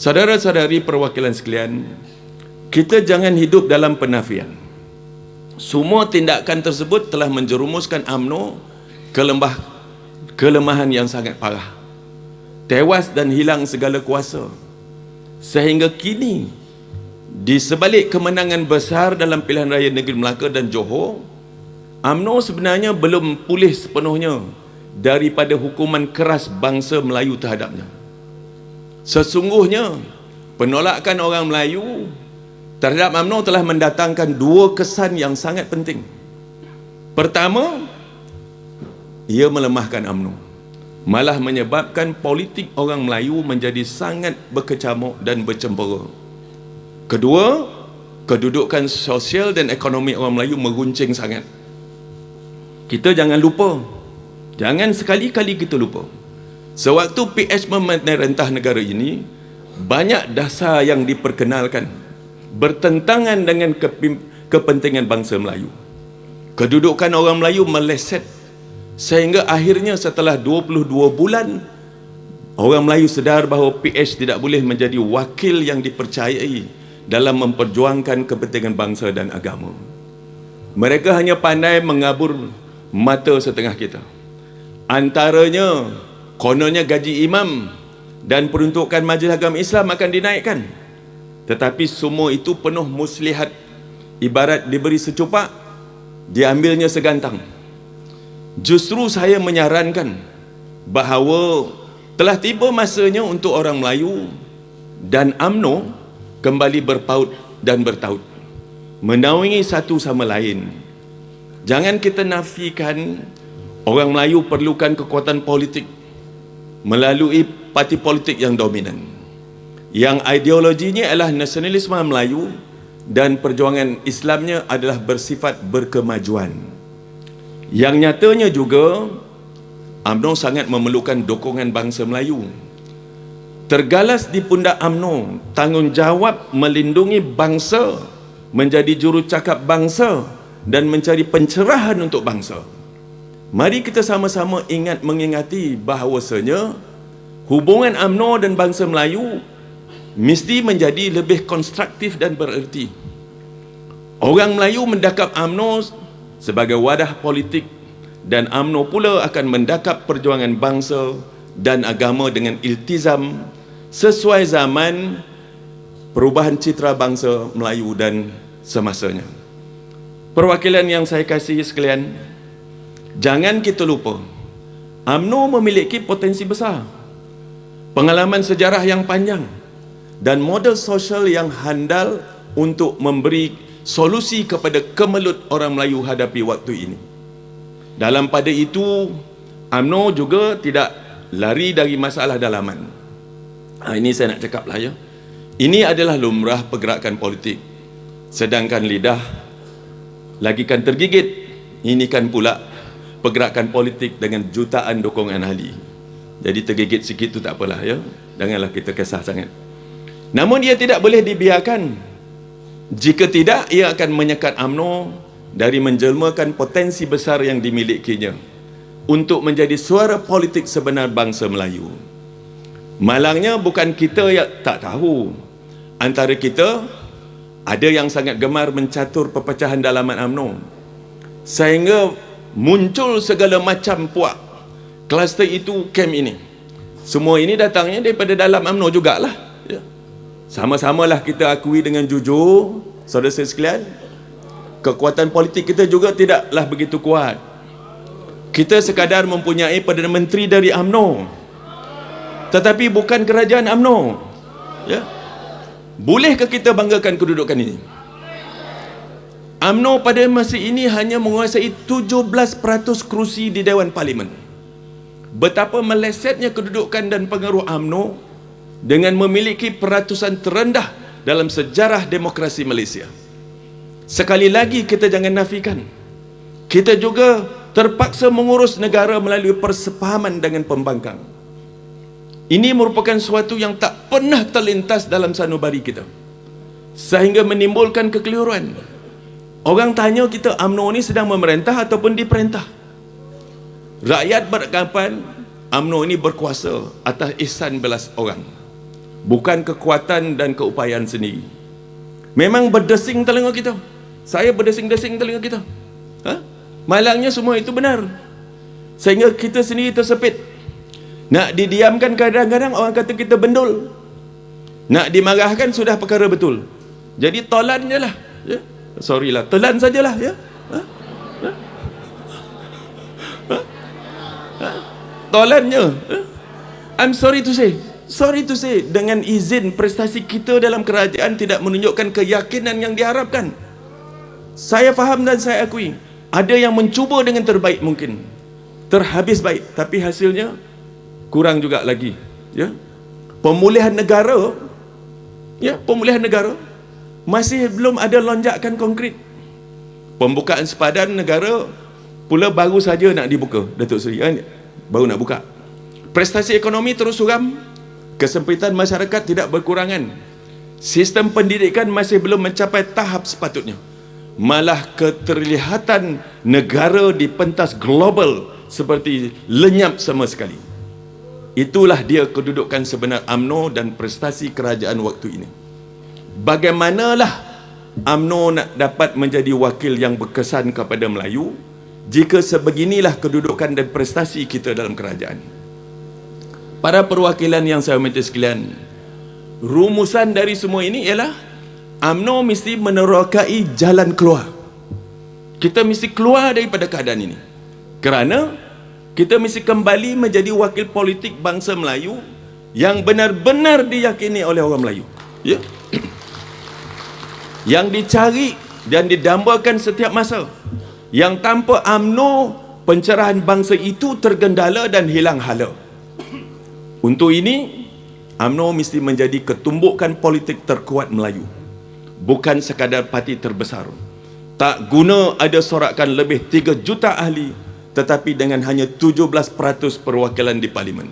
Saudara-saudari perwakilan sekalian, kita jangan hidup dalam penafian. Semua tindakan tersebut telah menjerumuskan UMNO ke kelemahan yang sangat parah. Tewas dan hilang segala kuasa. Sehingga kini, di sebalik kemenangan besar dalam pilihan raya negeri Melaka dan Johor, UMNO sebenarnya belum pulih sepenuhnya daripada hukuman keras bangsa Melayu terhadapnya. Sesungguhnya, penolakan orang Melayu terhadap UMNO telah mendatangkan dua kesan yang sangat penting. Pertama, ia melemahkan UMNO, malah menyebabkan politik orang Melayu menjadi sangat berkecamuk dan bercemburu. Kedua, kedudukan sosial dan ekonomi orang Melayu meruncing sangat. Kita jangan lupa, jangan sekali-kali kita lupa, sewaktu PH memerintah negara ini, banyak dasar yang diperkenalkan bertentangan dengan kepentingan bangsa Melayu. Kedudukan orang Melayu meleset, sehingga akhirnya setelah 22 bulan, orang Melayu sedar bahawa PH tidak boleh menjadi wakil yang dipercayai dalam memperjuangkan kepentingan bangsa dan agama. Mereka hanya pandai mengabur mata setengah kita. Antaranya, kononnya gaji imam dan peruntukan Majlis Agama Islam akan dinaikkan. Tetapi semua itu penuh muslihat. Ibarat diberi secupak, diambilnya segantang. Justru saya menyarankan bahawa telah tiba masanya untuk orang Melayu dan UMNO kembali berpaut dan bertaut, menaungi satu sama lain. Jangan kita nafikan orang Melayu perlukan kekuatan politik melalui parti politik yang dominan, yang ideologinya adalah nasionalisme Melayu dan perjuangan Islamnya adalah bersifat berkemajuan. Yang nyatanya juga, UMNO sangat memerlukan dukungan bangsa Melayu. Tergalas di pundak UMNO tanggungjawab melindungi bangsa, menjadi jurucakap bangsa dan mencari pencerahan untuk bangsa. Mari kita sama-sama mengingati bahawasanya hubungan UMNO dan bangsa Melayu mesti menjadi lebih konstruktif dan bererti. Orang Melayu mendakap UMNO sebagai wadah politik, dan UMNO pula akan mendakap perjuangan bangsa dan agama dengan iltizam sesuai zaman perubahan citra bangsa Melayu dan semasanya. Perwakilan yang saya kasihi sekalian, jangan kita lupa, UMNO memiliki potensi besar, pengalaman sejarah yang panjang, dan model sosial yang handal untuk memberi solusi kepada kemelut orang Melayu hadapi waktu ini. Dalam pada itu, UMNO juga tidak lari dari masalah dalaman. Ini saya nak cakap lah ya. Ini adalah lumrah pergerakan politik. Sedangkan lidah lagikan tergigit, ini kan pula pergerakan politik dengan jutaan dukungan ahli. Jadi tergigit sikit tu tak apalah ya. Janganlah kita kesah sangat. Namun ia tidak boleh dibiarkan. Jika tidak, ia akan menyekat UMNO dari menjelmakan potensi besar yang dimilikinya untuk menjadi suara politik sebenar bangsa Melayu. Malangnya bukan kita yang tak tahu. Antara kita ada yang sangat gemar mencatur perpecahan dalaman UMNO, sehingga muncul segala macam puak. Kluster itu, kem ini. Semua ini datangnya daripada dalam UMNO jugalah. Ya. Sama-samalah kita akui dengan jujur, saudara-saudara sekalian, kekuatan politik kita juga tidaklah begitu kuat. Kita sekadar mempunyai Perdana Menteri dari UMNO, tetapi bukan kerajaan UMNO. Ya. Bolehkah kita banggakan kedudukan ini? UMNO pada masa ini hanya menguasai 17% kerusi di Dewan Parlimen. Betapa melesetnya kedudukan dan pengaruh UMNO dengan memiliki peratusan terendah dalam sejarah demokrasi Malaysia. Sekali lagi kita jangan nafikan, kita juga terpaksa mengurus negara melalui persepahaman dengan pembangkang. Ini merupakan suatu yang tak pernah terlintas dalam sanubari kita, sehingga menimbulkan kekeliruan. Orang tanya kita, UMNO ini sedang memerintah ataupun diperintah? Rakyat beranggapan UMNO ini berkuasa atas ihsan belas orang. bukan kekuatan dan keupayaan sendiri. Memang berdesing telinga kita. Saya berdesing-desing telinga kita. Malangnya semua itu benar. Sehingga kita sendiri tersepit. Nak didiamkan kadang-kadang orang kata kita bendul. Nak dimarahkan sudah perkara betul. Jadi tolan je lah. Ya? Sorry lah, telan sajalah. Ya? Tolannya. I'm sorry to say, dengan izin prestasi kita dalam kerajaan tidak menunjukkan keyakinan yang diharapkan. Saya faham dan saya akui, ada yang mencuba dengan terbaik mungkin, terhabis baik, tapi hasilnya kurang juga lagi. Ya, pemulihan negara, masih belum ada lonjakan konkret. Pembukaan sepadan negara pula baru saja nak dibuka, Datuk Seri, baru nak buka. Prestasi ekonomi terus suram, kesempitan masyarakat tidak berkurangan, sistem pendidikan masih belum mencapai tahap sepatutnya, malah keterlihatan negara di pentas global seperti lenyap sama sekali. Itulah dia kedudukan sebenar UMNO dan prestasi kerajaan waktu ini. Bagaimanalah UMNO nak dapat menjadi wakil yang berkesan kepada Melayu jika sebeginilah kedudukan dan prestasi kita dalam kerajaan? Para perwakilan yang saya hormati sekalian, rumusan dari semua ini ialah UMNO mesti menerokai jalan keluar. Kita mesti keluar daripada keadaan ini, kerana kita mesti kembali menjadi wakil politik bangsa Melayu yang benar-benar diyakini oleh orang Melayu, ya? Yang dicari dan didambakan setiap masa, yang tanpa UMNO pencerahan bangsa itu tergendala dan hilang hala. Untuk ini, UMNO mesti menjadi ketumbukan politik terkuat Melayu, bukan sekadar parti terbesar. Tak guna ada sorakan lebih 3 juta ahli tetapi dengan hanya 17% perwakilan di parlimen.